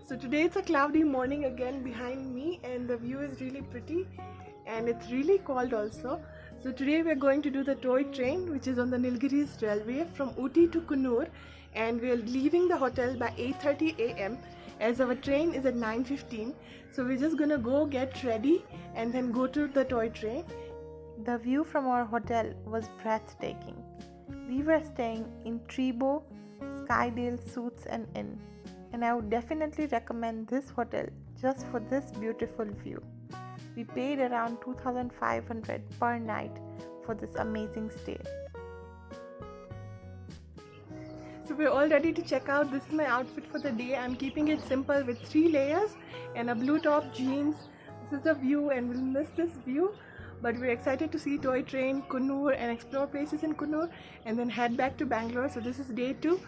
So today it's a cloudy morning again behind me, and the view is really pretty and it's really cold also. So today we're going to do the toy train, which is on the Nilgiris railway from Ooty to Coonoor, and we're leaving the hotel by 8:30 a.m. as our train is at 9:15. So we're just gonna go get ready and then go to the toy train. The view from our hotel was breathtaking. We were staying in Trebo Skydale Suites and Inn, and I would definitely recommend this hotel just for this beautiful view. We paid around 2,500 per night for this amazing stay. So we're all ready to check out. This is my outfit for the day. I'm keeping it simple with 3 layers and a blue top, jeans. This is the view, and we'll miss this view, but we're excited to see toy train, Coonoor, and explore places in Coonoor and then head back to Bangalore. So this is day 2.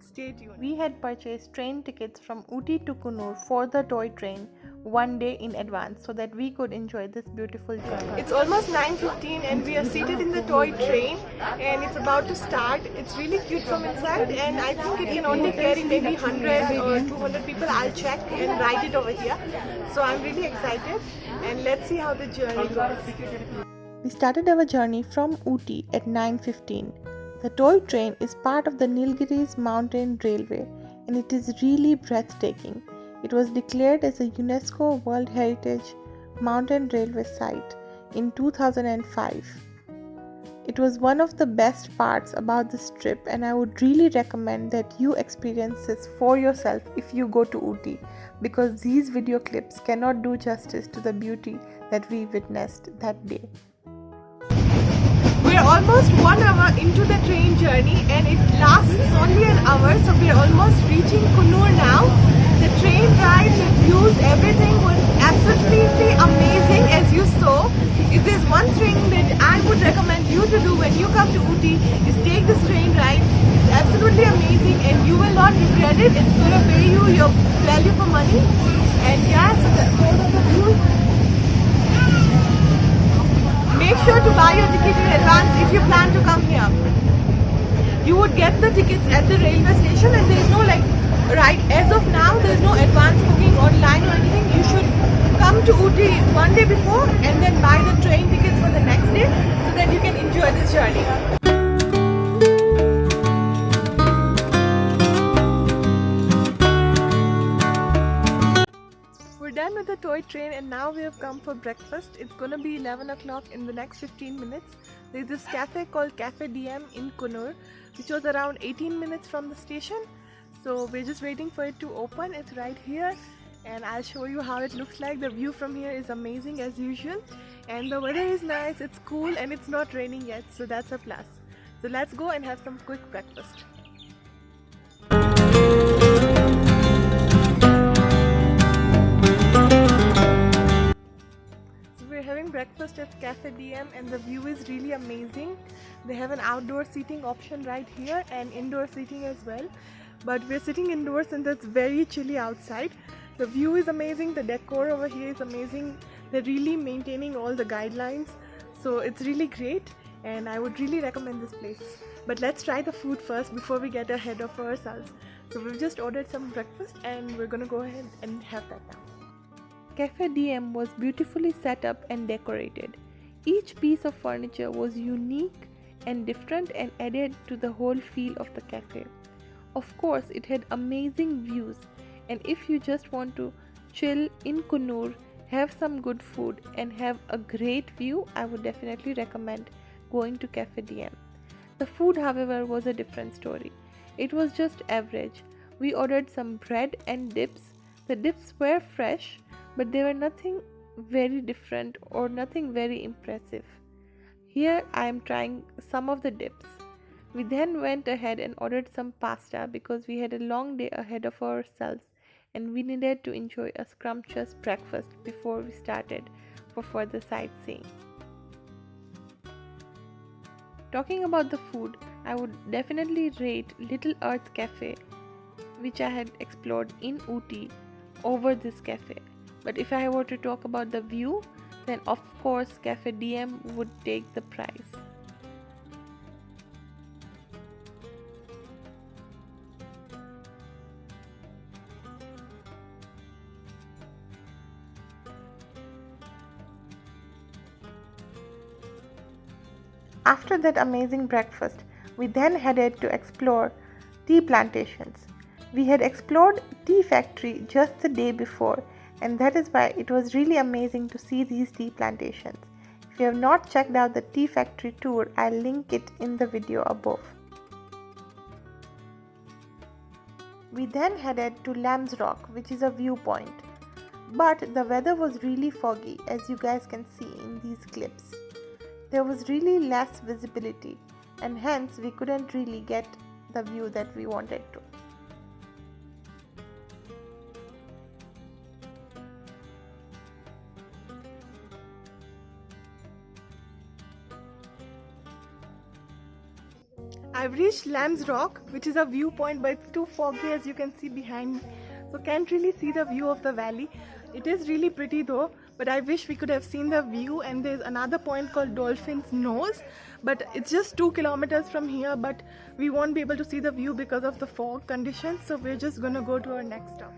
Stay tuned. We had purchased train tickets from Ooty to Coonoor for the toy train one day in advance so that we could enjoy this beautiful journey. It's almost 9:15 and we are seated in the toy train and it's about to start. It's really cute from inside, and I think it can only carry maybe 100 or 200 people. I'll check and write it over here. So I'm really excited, and let's see how the journey goes. We started our journey from Ooty at 9:15. The toy train is part of the Nilgiris Mountain Railway, and it is really breathtaking. It was declared as a UNESCO World Heritage Mountain Railway Site in 2005. It was one of the best parts about this trip, and I would really recommend that you experience this for yourself if you go to Ooty, because these video clips cannot do justice to the beauty that we witnessed that day. We are almost 1 hour into the train journey and it lasts only an hour, so we are almost reaching Coonoor now. The train ride, the views, everything was absolutely amazing, as you saw. If there's one thing that I would recommend you to do when you come to Ooty is take this train ride. It's absolutely amazing and you will not regret it. It's going to pay you your value for money. And yeah, so the views. Make sure to buy your ticket in advance if you plan to come here. You would get the tickets at the railway station, and there is no right as of now there is no advance booking online or anything. You should come to Ooty one day before and then buy the train tickets for the next day so that you can enjoy this journey. Done with the toy train, and now we have come for breakfast. It's gonna be 11 o'clock in the next 15 minutes. There's this cafe called Cafe DM in Coonoor, which was around 18 minutes from the station. So we're just waiting for it to open. It's right here, and I'll show you how it looks like. The view from here is amazing as usual, and the weather is nice, it's cool, and it's not raining yet, so that's a plus. So let's go and have some quick breakfast. Having breakfast at Cafe DM, and the view is really amazing. They have an outdoor seating option right here and indoor seating as well, but we're sitting indoors and it's very chilly outside. The view is amazing, the decor over here is amazing. They're really maintaining all the guidelines, so it's really great and I would really recommend this place. But let's try the food first before we get ahead of ourselves. So we've just ordered some breakfast and we're gonna go ahead and have that now. Cafe DM was beautifully set up and decorated. Each piece of furniture was unique and different and added to the whole feel of the cafe. Of course, it had amazing views, and if you just want to chill in Coonoor, have some good food and have a great view, I would definitely recommend going to Cafe DM. The food, however, was a different story. It was just average. We ordered some bread and dips. The dips were fresh, but they were nothing very different or nothing very impressive. Here I am trying some of the dips. We then went ahead and ordered some pasta because we had a long day ahead of ourselves and we needed to enjoy a scrumptious breakfast before we started for further sightseeing. Talking about the food, I would definitely rate Little Earth Cafe, which I had explored in Ooty, over this cafe. But if I were to talk about the view, then of course Cafe DM would take the prize. After that amazing breakfast, we then headed to explore tea plantations. We had explored tea factory just the day before, and that is why it was really amazing to see these tea plantations. If you have not checked out the tea factory tour, I'll link it in the video above. We then headed to Lamb's Rock, which is a viewpoint. But the weather was really foggy, as you guys can see in these clips. There was really less visibility, and hence we couldn't really get the view that we wanted to. I've reached Lamb's Rock, which is a viewpoint, but it's too foggy as you can see behind me, so can't really see the view of the valley. It is really pretty though, but I wish we could have seen the view. And there's another point called Dolphin's Nose, but it's just 2 kilometers from here, but we won't be able to see the view because of the fog conditions, so we're just gonna go to our next stop.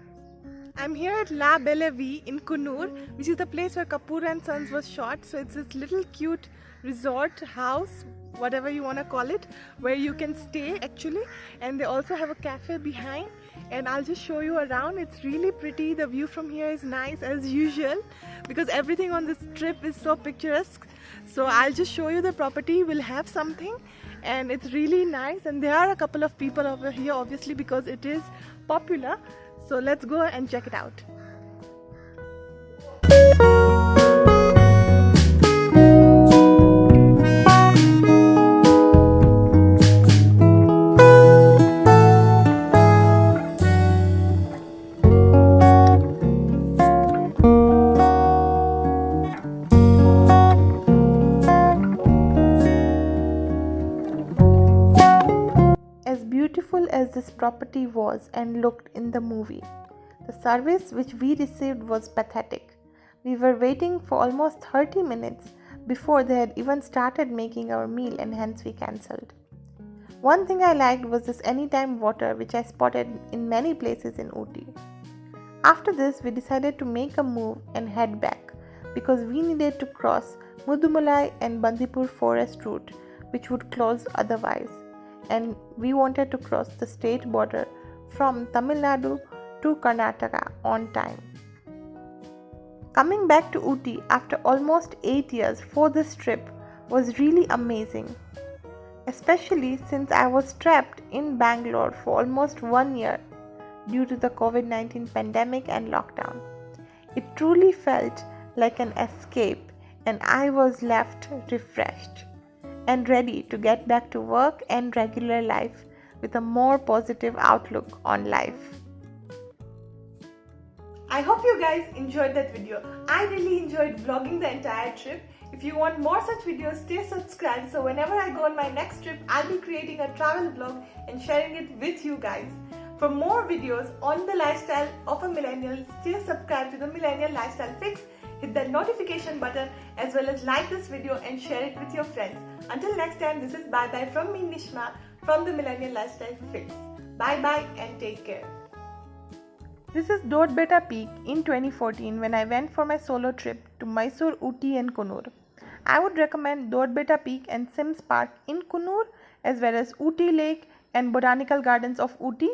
I'm here at La Belle Vie in Coonoor, which is the place where Kapoor and Sons was shot. So it's this little cute resort house, whatever you want to call it, where you can stay actually, and they also have a cafe behind, and I'll just show you around. It's really pretty. The view from here is nice as usual because everything on this trip is so picturesque. So I'll just show you the property. We'll have something, and it's really nice, and there are a couple of people over here obviously because it is popular. So let's go and check it out. As beautiful as this property was and looked in the movie, the service which we received was pathetic. We were waiting for almost 30 minutes before they had even started making our meal, and hence we cancelled. One thing I liked was this anytime water which I spotted in many places in Ooty. After this, we decided to make a move and head back because we needed to cross Mudumalai and Bandipur forest route, which would close otherwise, and we wanted to cross the state border from Tamil Nadu to Karnataka on time. Coming back to Ooty after almost 8 years for this trip was really amazing, especially since I was trapped in Bangalore for almost 1 year due to the COVID-19 pandemic and lockdown. It truly felt like an escape, and I was left refreshed and ready to get back to work and regular life with a more positive outlook on life. I hope you guys enjoyed that video. I really enjoyed vlogging the entire trip. If you want more such videos, stay subscribed, so whenever I go on my next trip, I'll be creating a travel vlog and sharing it with you guys. For more videos on the lifestyle of a millennial, stay subscribed to the Millennial Lifestyle Fix, hit that notification button, as well as like this video and share it with your friends. Until next time, this is bye bye from me, Nishma, from the Millennial Lifestyle Fix. Bye bye and take care. This is Dod Beta Peak in 2014 when I went for my solo trip to Mysore, Ooty and Coonoor. I would recommend Dod Beta Peak and Sims Park in Coonoor, as well as Ooty Lake and Botanical Gardens of Ooty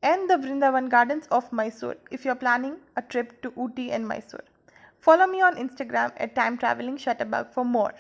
and the Vrindavan Gardens of Mysore if you are planning a trip to Ooty and Mysore. Follow me on Instagram at Time Traveling Shutterbug for more.